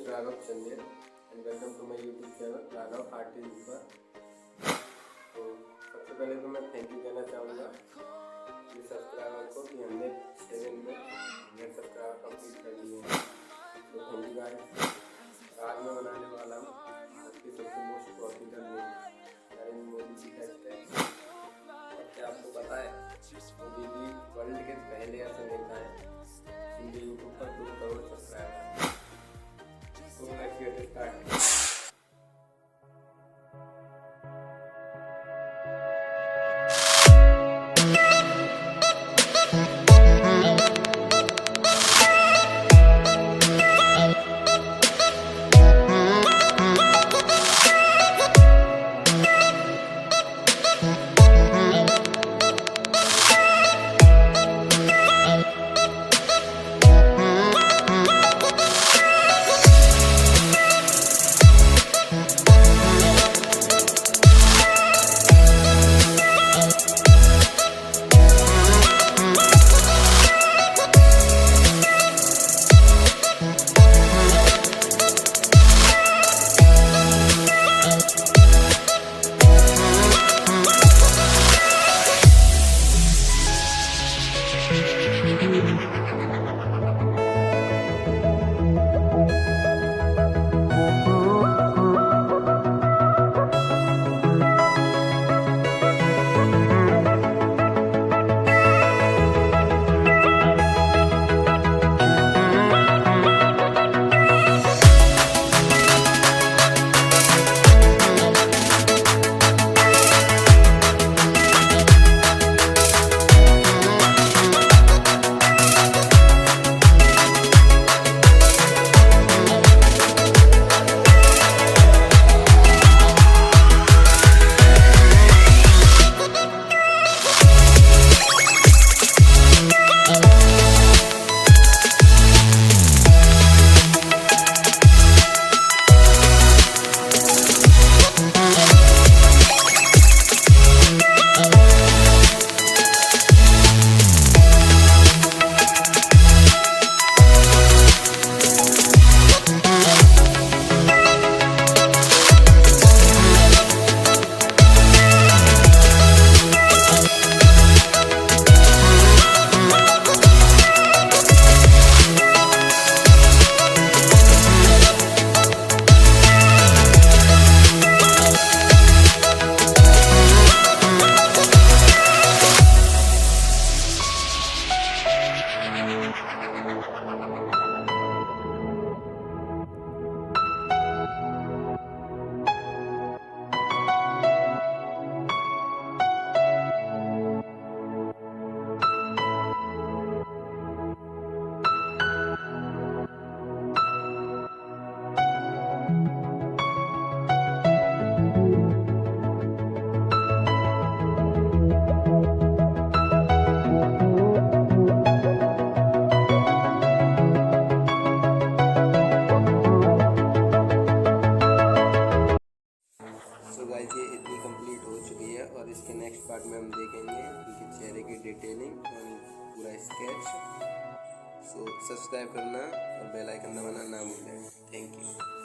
Raghav Chandel and welcome to my YouTube channel Raghav Artist। तो सबसे पहले तो मैं थैंक यू कहना चाहूँगा ये सब्सक्राइबर को कि हमने 7 में 100 सब्सक्राइबर कंप्लीट कर लिए हैं। तो थैंक यू गाइस। आज मैं बनाने वाला हूँ भारत की सबसे most popular news Narendra Modi ji का स्टेट। क्या आपको पता है मोदी जी वर्ल्ड के पहले ऐसे नेता हैं जिनके यूट्यूब पर 2 करोड़ सब्सक्राइबर हैं। So let's get started. ये इतनी कंप्लीट हो चुकी है और इसके नेक्स्ट पार्ट में हम देखेंगे उनके चेहरे की डिटेलिंग और पूरा स्केच। सो सब्सक्राइब करना और बेल आइकन दबाना ना भूलें। Thank you.